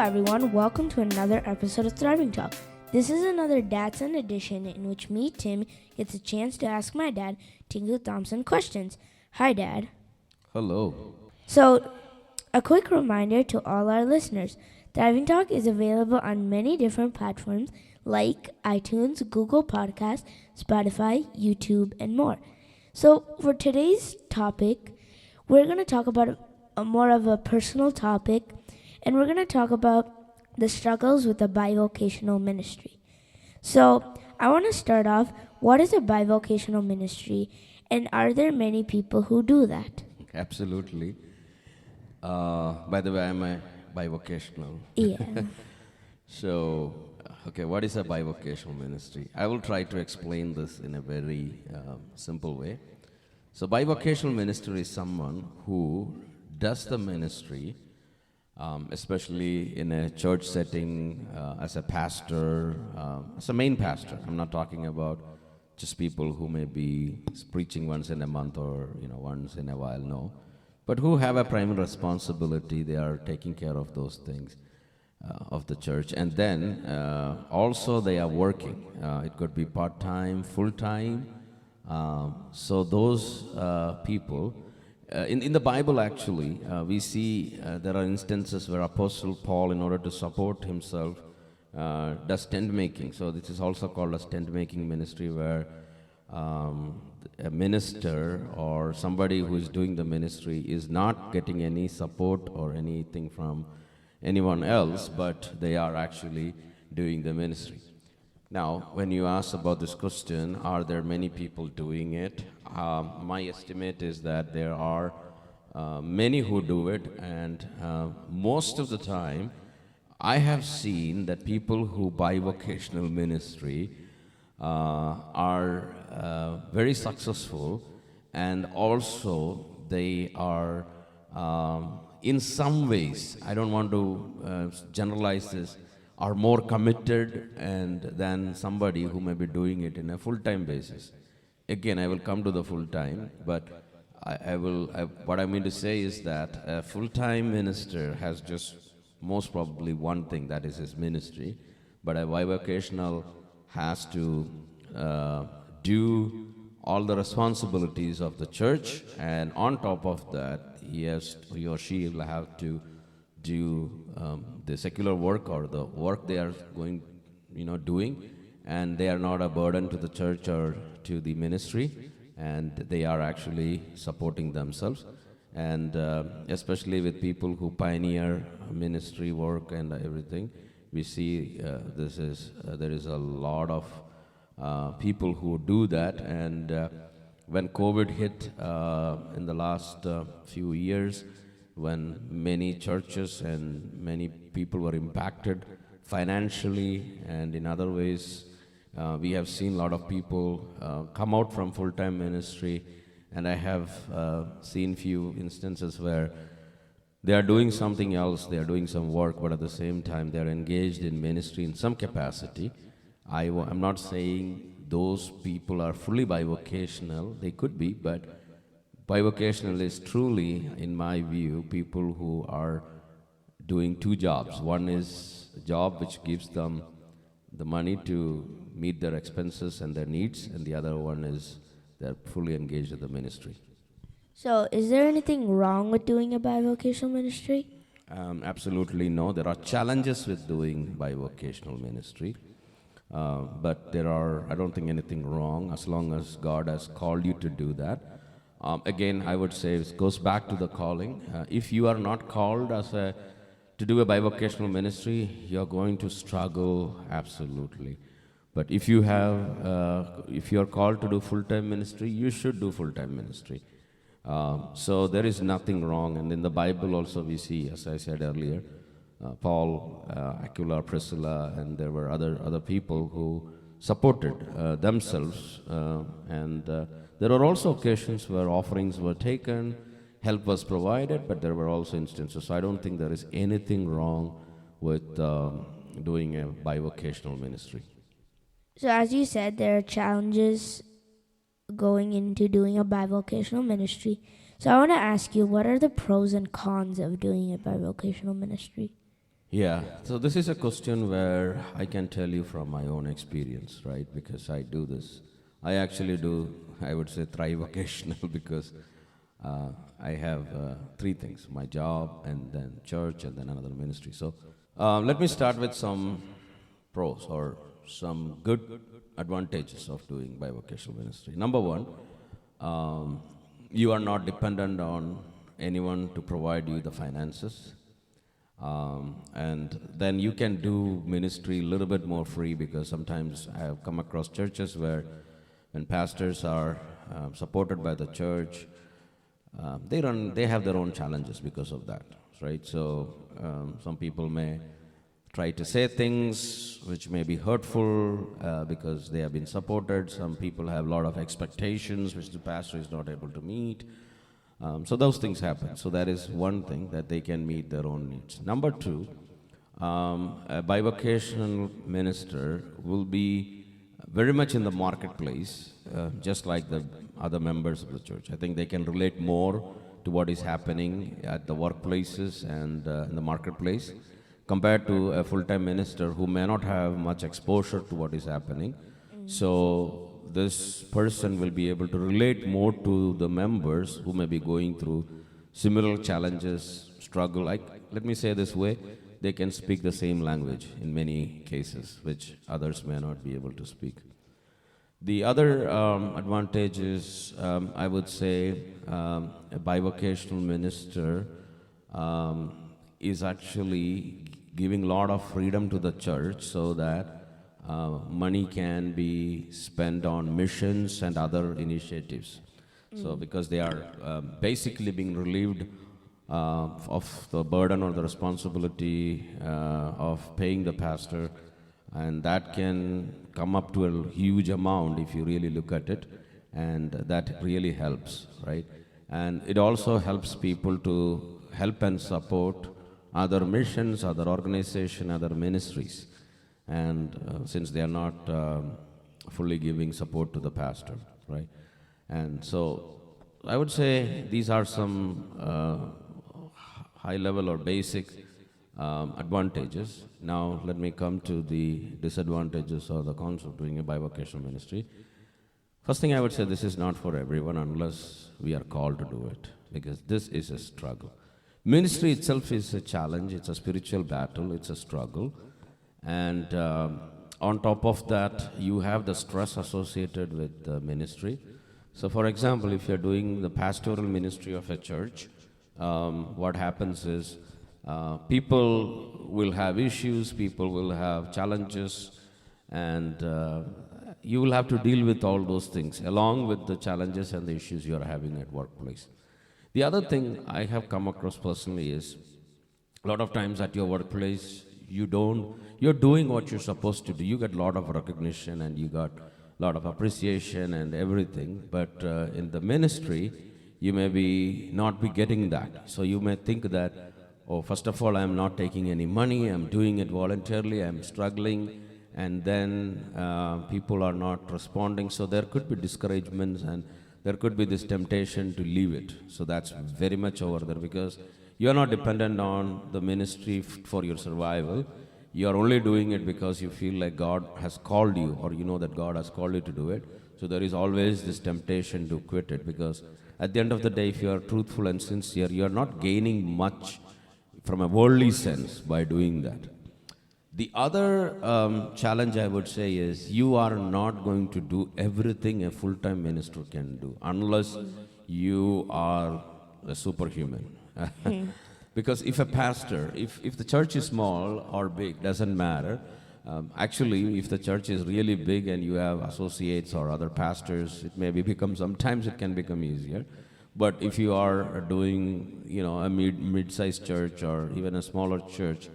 everyone. Welcome to another episode of Thriving Talk. This is another Dadson edition in which me, Tim, gets a chance to ask my dad, Tinku Thompson, questions. Hi, Dad. Hello. So, a quick reminder to all our listeners. Thriving Talk is available on many different platforms like iTunes, Google Podcasts, Spotify, YouTube, and more. So, for today's topic, we're going to talk about more of a personal topic, and we're going to talk about the struggles with the bivocational ministry. So, I want to start off, what is a bivocational ministry, and are there many people who do that? Absolutely. By the way, I'm a bivocational. Yeah. So, what is a bivocational ministry? I will try to explain this in a very simple way. So, bivocational ministry is someone who does the ministry, especially in a church setting, as a pastor, as a main pastor. I'm not talking about just people who may be preaching once in a month or once in a while, no. But who have a primary responsibility, they are taking care of those things of the church. And then also they are working. It could be part-time, full-time. So those people, in the Bible actually, we see there are instances where Apostle Paul, in order to support himself, does tent making. So this is also called as tent making ministry, where a minister or somebody who is doing the ministry is not getting any support or anything from anyone else, but they are actually doing the ministry. Now, when you ask about this question, are there many people doing it? My estimate is that there are many who do it, and most of the time, I have seen that people who bivocational ministry are very successful, and also they are in some ways, I don't want to generalize this, are more committed than somebody who may be doing it in a full-time basis. Again, I will come to the full-time, but what I mean to say is that a full-time minister has just most probably one thing, that is his ministry, but a bivocational has to do all the responsibilities of the church, and on top of that, he or she will have to do the secular work or the work they are doing, and they are not a burden to the church or to the ministry, and they are actually supporting themselves. And especially with people who pioneer ministry work and everything, we see there is a lot of people who do that. And when COVID hit in the last few years, when many churches and many people were impacted financially and in other ways, we have seen a lot of people come out from full-time ministry. And I have seen few instances where they are doing something else, they are doing some work, but at the same time they are engaged in ministry in some capacity. I'm not saying those people are fully bivocational, they could be, but bivocational is truly, in my view, people who are doing two jobs. One is a job which gives them the money to meet their expenses and their needs, and the other one is they're fully engaged in the ministry. So, is there anything wrong with doing a bivocational ministry? Absolutely no. There are challenges with doing bivocational ministry, but I don't think anything wrong as long as God has called you to do that. Again, I would say it goes back to the calling. If you are not called to do a bivocational ministry, you're going to struggle absolutely. But if you are called to do full-time ministry, you should do full-time ministry. So there is nothing wrong. And in the Bible also we see, as I said earlier, Paul, Aquila, Priscilla, and there were other people who supported themselves. And there were also occasions where offerings were taken, help was provided, but there were also instances. So I don't think there is anything wrong with doing a bivocational ministry. So as you said, there are challenges going into doing a bivocational ministry. So I want to ask you, what are the pros and cons of doing a bivocational ministry? Yeah, so this is a question where I can tell you from my own experience, right? Because I do this. I actually do, I would say, thrive vocational because I have three things: my job, and then church, and then another ministry. So let me start with some pros or some good advantages of doing bivocational ministry. Number one, um, you are not dependent on anyone to provide you the finances. And then you can do ministry a little bit more free, because sometimes I have come across churches where when pastors are supported by the church, they have their own challenges because of that, right? So some people may try to say things which may be hurtful because they have been supported. Some people have a lot of expectations which the pastor is not able to meet. So those things happen. So that is one thing, that they can meet their own needs. Number two, a bivocational minister will be very much in the marketplace, just like the other members of the church. I think they can relate more to what is happening at the workplaces and in the marketplace, compared to a full-time minister who may not have much exposure to what is happening. So this person will be able to relate more to the members who may be going through similar challenges, struggle. Like, let me say this way, they can speak the same language in many cases, which others may not be able to speak. The other advantage is, I would say, a bivocational minister is actually giving a lot of freedom to the church, so that money can be spent on missions and other initiatives. So because they are basically being relieved of the burden or the responsibility of paying the pastor, and that can come up to a huge amount if you really look at it, and that really helps, right? And it also helps people to help and support other missions, other organizations, other ministries. And since they are not fully giving support to the pastor, right? And so I would say these are some high level or basic advantages. Now let me come to the disadvantages or the cons of doing a bivocational ministry. First thing I would say, this is not for everyone unless we are called to do it, because this is a struggle. Ministry itself is a challenge, it's a spiritual battle, it's a struggle. And on top of that, you have the stress associated with the ministry. So for example, if you're doing the pastoral ministry of a church, what happens is people will have issues, people will have challenges, and you will have to deal with all those things along with the challenges and the issues you're having at workplace. The other thing I have come across personally is, a lot of times at your workplace, you're doing what you're supposed to do. You get a lot of recognition and you got a lot of appreciation and everything, but in the ministry, you may not be getting that. So you may think that, oh, first of all, I'm not taking any money, I'm doing it voluntarily, I'm struggling, and then people are not responding. So there could be discouragements, and there could be this temptation to leave it. So that's very much over there, because you are not dependent on the ministry for your survival. You are only doing it because you feel like God has called you, or you know that God has called you to do it. So there is always this temptation to quit it, because at the end of the day, if you are truthful and sincere, you are not gaining much from a worldly sense by doing that. The other challenge I would say is, you are not going to do everything a full-time minister can do unless you are a superhuman. Because if a pastor, if the church is small or big, doesn't matter. Actually, if the church is really big and you have associates or other pastors, it sometimes it can become easier. But if you are doing, a mid-sized church or even a smaller church,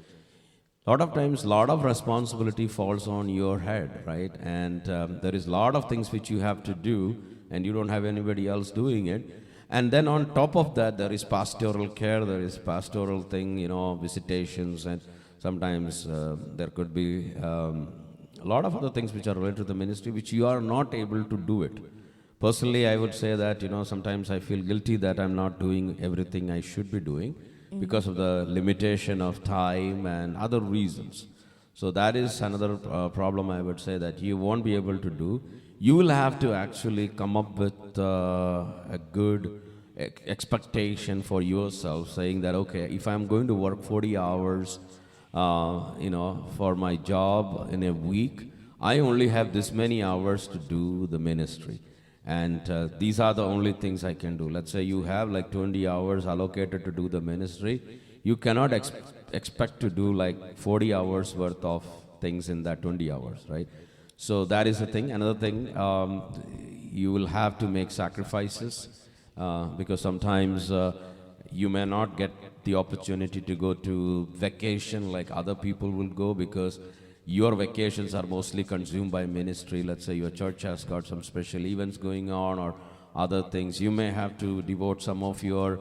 a lot of times, a lot of responsibility falls on your head, right? And there is a lot of things which you have to do, and you don't have anybody else doing it. And then on top of that, there is pastoral care, there is pastoral thing, visitations, and sometimes there could be a lot of other things which are related to the ministry, which you are not able to do it. Personally, I would say that, sometimes I feel guilty that I'm not doing everything I should be doing. because of the limitation of time and other reasons. So that is another problem, I would say, that you won't be able to do. You will have to actually come up with a good expectation for yourself, saying that, okay, if I'm going to work 40 hours, for my job in a week, I only have this many hours to do the ministry. And these are the only things I can do. Let's say you have like 20 hours allocated to do the ministry. You cannot expect to do like 40 hours worth of things in that 20 hours, right? So that is the thing. Another thing, you will have to make sacrifices because sometimes you may not get the opportunity to go to vacation like other people will go, because your vacations are mostly consumed by ministry. Let's say your church has got some special events going on or other things. You may have to devote some of your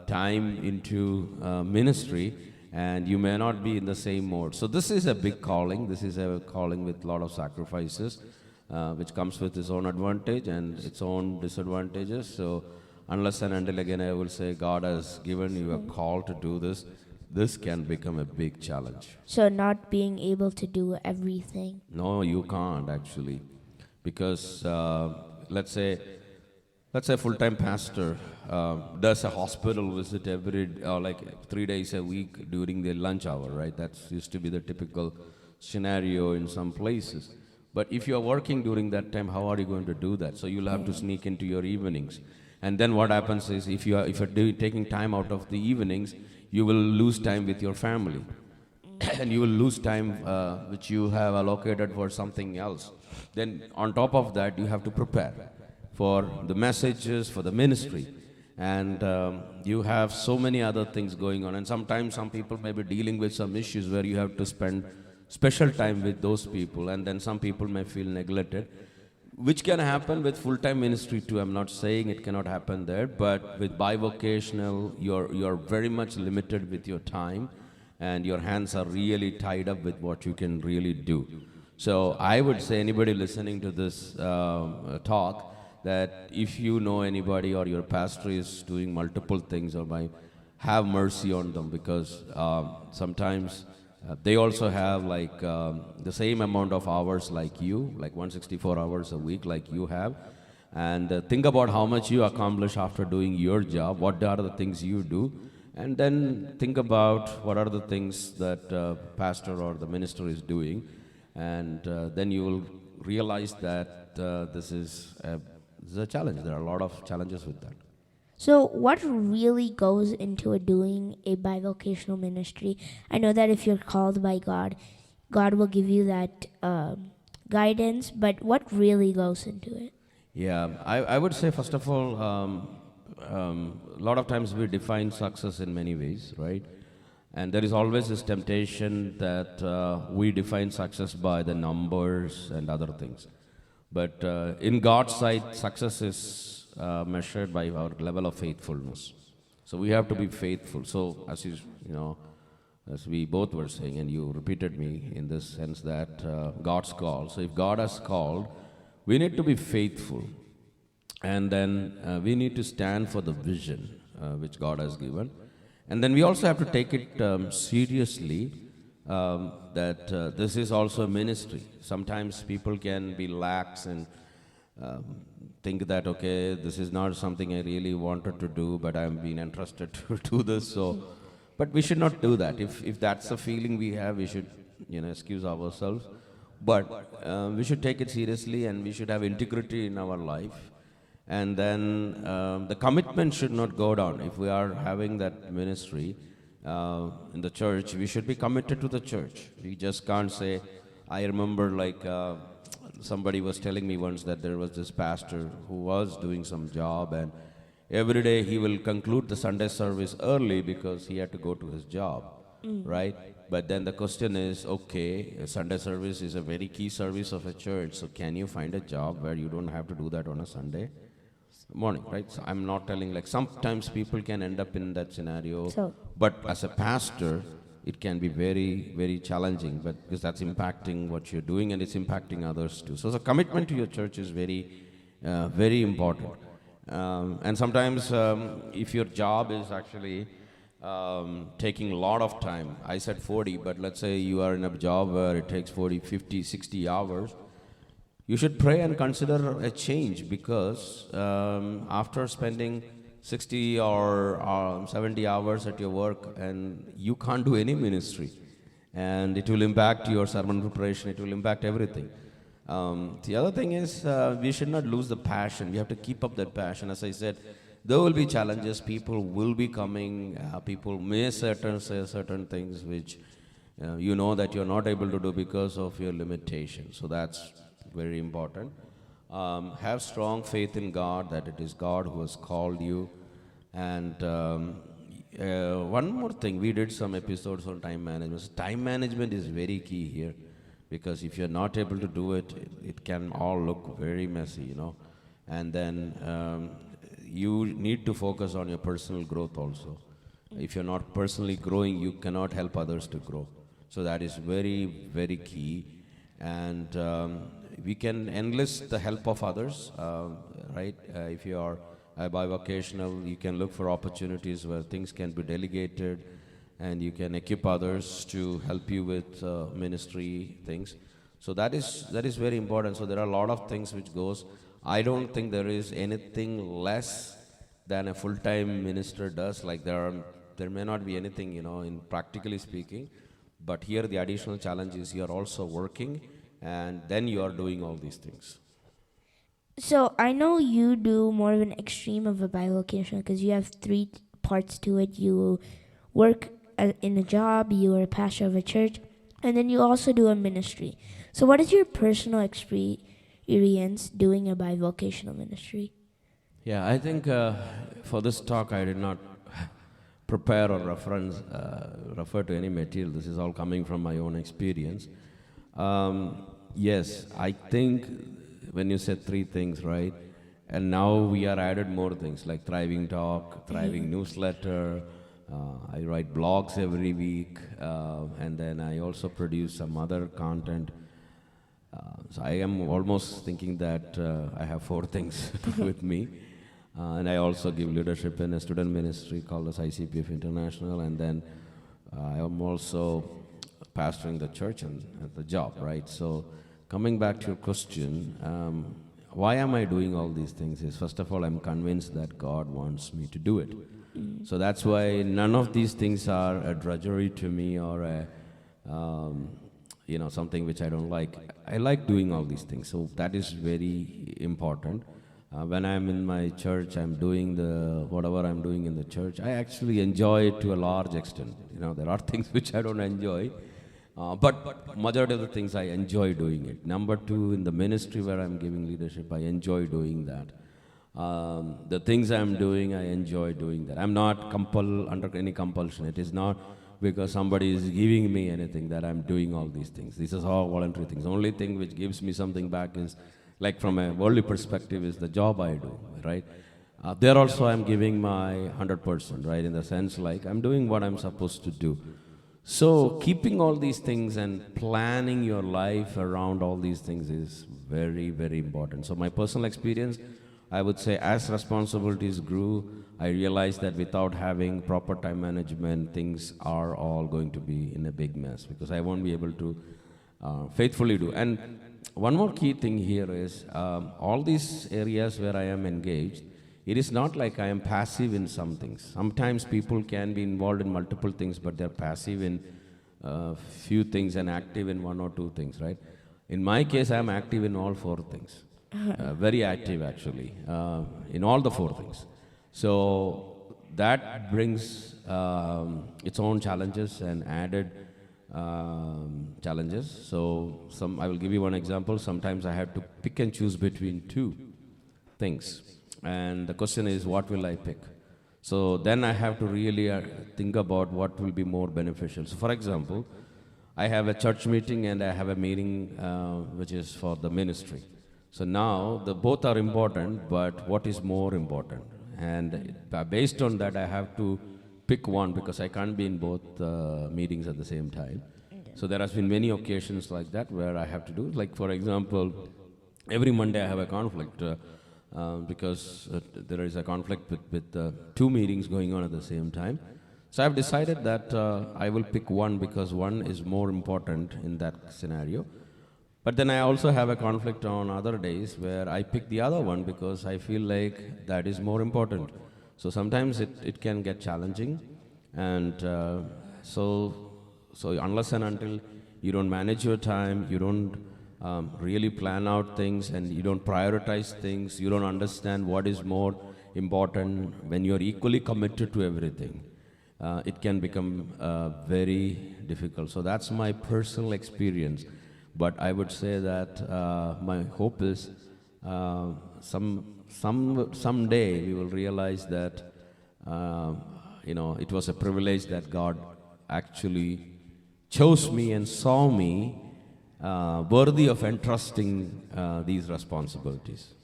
time into ministry, and you may not be in the same mode. So this is a big calling. This is a calling with a lot of sacrifices, which comes with its own advantage and its own disadvantages. So unless and until, again, I will say, God has given you a call to do this, this can become a big challenge. So not being able to do everything. No, you can't actually, because let's say a full-time pastor does a hospital visit every like 3 days a week during the lunch hour, right? That used to be the typical scenario in some places. But if you are working during that time, how are you going to do that? So you'll have to sneak into your evenings. And then what happens is, if you're taking time out of the evenings, you will lose time with your family. And you will lose time which you have allocated for something else. Then on top of that, you have to prepare for the messages, for the ministry. And you have so many other things going on. And sometimes some people may be dealing with some issues where you have to spend special time with those people. And then some people may feel neglected, which can happen with full-time ministry too. I'm not saying it cannot happen there, but with bivocational, you're very much limited with your time, and your hands are really tied up with what you can really do. So I would say, anybody listening to this talk, that if you know anybody or your pastor is doing multiple things, or have mercy on them, because sometimes they also have like the same amount of hours like you, like 164 hours a week like you have. And think about how much you accomplish after doing your job, what are the things you do, and then think about what are the things that pastor or the minister is doing. And then you will realize that this is a challenge. There are a lot of challenges with that. So what really goes into doing a bivocational ministry? I know that if you're called by God, God will give you that guidance, but what really goes into it? Yeah, I would say, first of all, a lot of times we define success in many ways, right? And there is always this temptation that we define success by the numbers and other things. But in God's sight, success is measured by our level of faithfulness. So we have to be faithful. So as as we both were saying, and you repeated me in this sense, that God's call. So if God has called, we need to be faithful. And then we need to stand for the vision which God has given. And then we also have to take it seriously, that this is also a ministry. Sometimes people can be lax and think that, okay, this is not something I really wanted to do, but I'm being entrusted to do this. So, but we should not do that. If that's the feeling we have, we should, excuse ourselves. But we should take it seriously, and we should have integrity in our life. And then the commitment should not go down. If we are having that ministry in the church, we should be committed to the church. We just can't say, I remember like somebody was telling me once that there was this pastor who was doing some job, and every day he will conclude the Sunday service early because he had to go to his job, right? But then the question is, okay, a Sunday service is a very key service of a church, so can you find a job where you don't have to do that on a Sunday morning, right? So I'm not telling, like, sometimes people can end up in that scenario, but as a pastor, it can be very, very challenging, but because that's impacting what you're doing, and it's impacting others too. So the commitment to your church is very, very important. And sometimes if your job is actually taking a lot of time. I said 40, but let's say you are in a job where it takes 40, 50, 60 hours. You should pray and consider a change, because after spending 60 or 70 hours at your work, and you can't do any ministry, and it will impact your sermon preparation, it will impact everything. The other thing is, we should not lose the passion. We have to keep up that passion. As I said, there will be challenges, people will be coming, people may say certain things which you know that you're not able to do because of your limitations. So that's very important. Have strong faith in God, that it is God who has called you. And one more thing, we did some episodes on time management. So time management is very key here, because if you're not able to do it, it can all look very messy, you know. And then you need to focus on your personal growth also. If you're not personally growing, you cannot help others to grow. So that is very, very key. And we can enlist the help of others, right? If you are a bivocational, you can look for opportunities where things can be delegated, and you can equip others to help you with ministry things. So that is very important. So there are a lot of things which goes. I don't think there is anything less than a full-time minister does. Like there may not be anything, you know, in practically speaking, but here the additional challenge is you are also working, and then you are doing all these things. So I know you do more of an extreme of a bivocational, because you have three parts to it. You work in a job, you are a pastor of a church, and then you also do a ministry. So what is your personal experience doing a bivocational ministry? Yeah, I think for this talk I did not prepare or refer to any material. This is all coming from my own experience. Yes, I think when you said three things, right? And now we are added more things like Thriving Talk, Thriving Newsletter. I write blogs every week, and then I also produce some other content. So I am almost thinking that I have four things with me. And I also give leadership in a student ministry called as ICPF International, and then I am also pastoring the church and the job, right? So coming back to your question, why am I doing all these things is, first of all, I'm convinced that God wants me to do it. So that's why none of these things are a drudgery to me, or a, something which I don't like. I like doing all these things, so that is very important. When I'm in my church, I'm doing whatever I'm doing in the church, I actually enjoy it to a large extent. You know, there are things which I don't enjoy, but majority of the things I enjoy doing it. Number two, in the ministry where I'm giving leadership, I enjoy doing that. The things I'm doing, I enjoy doing that. I'm not under any compulsion. It is not because somebody is giving me anything that I'm doing all these things. This is all voluntary things. The only thing which gives me something back is, like from a worldly perspective, is the job I do, right? There also I'm giving my 100%, right? In the sense like I'm doing what I'm supposed to do. So keeping all these things and planning your life around all these things is very, very important. So my personal experience, I would say, as responsibilities grew, I realized that without having proper time management, things are all going to be in a big mess, because I won't be able to faithfully do. And one more key thing here is, all these areas where I am engaged, it is not like I am passive in some things. Sometimes people can be involved in multiple things, but they're passive in few things and active in one or two things, right? In my case, I am active in all four things. Very active, actually, in all the four things. So that brings its own challenges and added challenges. So I will give you one example. Sometimes I have to pick and choose between two things. And the question is, what will I pick? So then I have to really think about what will be more beneficial. So for example, I have a church meeting and I have a meeting which is for the ministry. So now both are important, but what is more important? And based on that, I have to pick one, because I can't be in both meetings at the same time. So there has been many occasions like that where I have to do, like for example, every Monday I have a conflict because there is a conflict with two meetings going on at the same time. So I've decided that I will pick one because one is more important in that scenario. But then I also have a conflict on other days where I pick the other one because I feel like that is more important. So sometimes it can get challenging. And so unless and until you don't manage your time, you don't really plan out things, and you don't prioritize things, you don't understand what is more important when you're equally committed to everything. It can become very difficult. So that's my personal experience. But I would say that my hope is someday we will realize that it was a privilege that God actually chose me and saw me worthy of entrusting these responsibilities,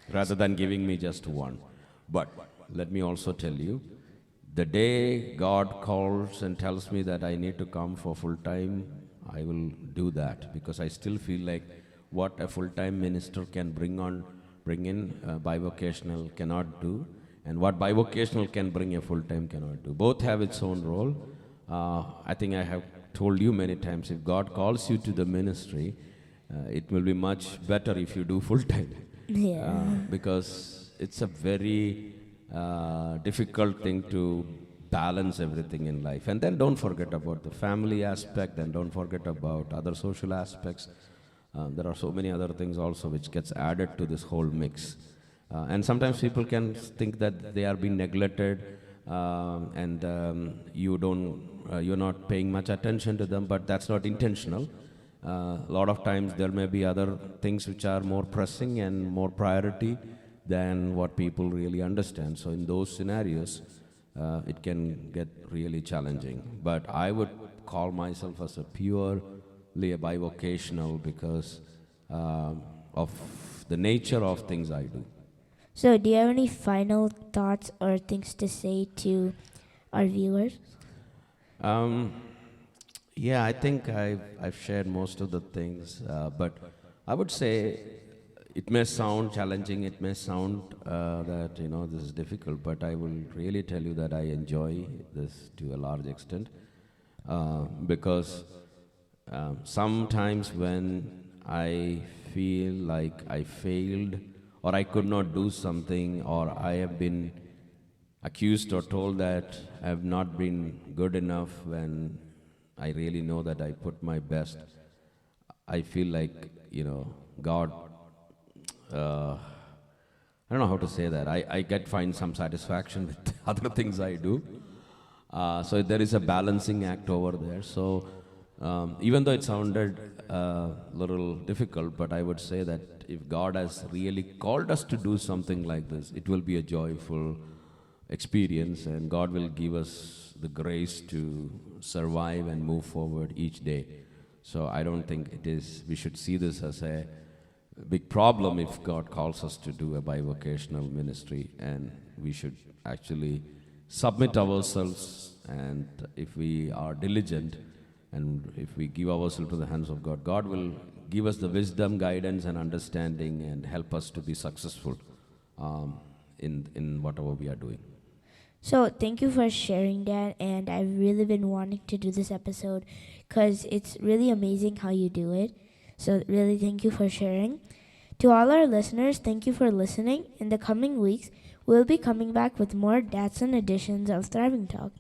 rather than giving me just one. But let me also tell you, the day God calls and tells me that I need to come for full time, I will do that, because I still feel like what a full-time minister can bring in, bivocational cannot do, and what bivocational can bring, a full-time cannot do. Both have its own role. I think I have told you many times, if God calls you to the ministry, it will be much better if you do full-time. Yeah. Because it's a very difficult thing to balance everything in life. And then don't forget about the family aspect, and don't forget about other social aspects. There are so many other things also which gets added to this whole mix. And sometimes people can think that they are being neglected, and you're not paying much attention to them, but that's not intentional. A lot of times there may be other things which are more pressing and more priority than what people really understand. So in those scenarios, it can get really challenging. But I would call myself as a purely a bivocational because of the nature of things I do. So, do you have any final thoughts or things to say to our viewers? Yeah, I think I've shared most of the things, but I would say it may sound challenging, it may sound that this is difficult, but I will really tell you that I enjoy this to a large extent, because sometimes when I feel like I failed, or I could not do something, or I have been accused or told that I have not been good enough, when I really know that I put my best, I feel like, God, I don't know how to say that. I find some satisfaction with other things I do. So there is a balancing act over there. So even though it sounded a little difficult, but I would say that if God has really called us to do something like this, it will be a joyful experience, and God will give us the grace to survive and move forward each day. So I don't think we should see this as a big problem if God calls us to do a bivocational ministry, and we should actually submit ourselves, and if we are diligent and if we give ourselves to the hands of God, God will give us the wisdom, guidance and understanding, and help us to be successful in whatever we are doing. So, thank you for sharing that, and I've really been wanting to do this episode because it's really amazing how you do it. So, really, thank you for sharing. To all our listeners, thank you for listening. In the coming weeks, we'll be coming back with more Dadson editions of Thriving Talk,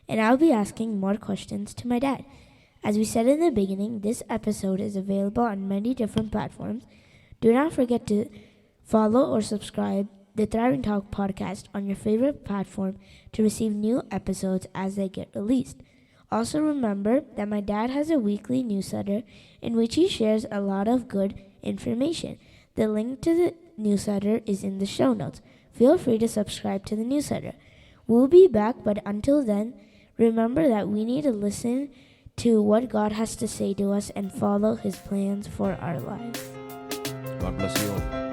and I'll be asking more questions to my dad. As we said in the beginning, this episode is available on many different platforms. Do not forget to follow or subscribe the Thriving Talk podcast on your favorite platform to receive new episodes as they get released. Also remember that my dad has a weekly newsletter in which he shares a lot of good information. The link to the newsletter is in the show notes. Feel free to subscribe to the newsletter. We'll be back, but until then, remember that we need to listen to what God has to say to us and follow His plans for our lives. God bless you all.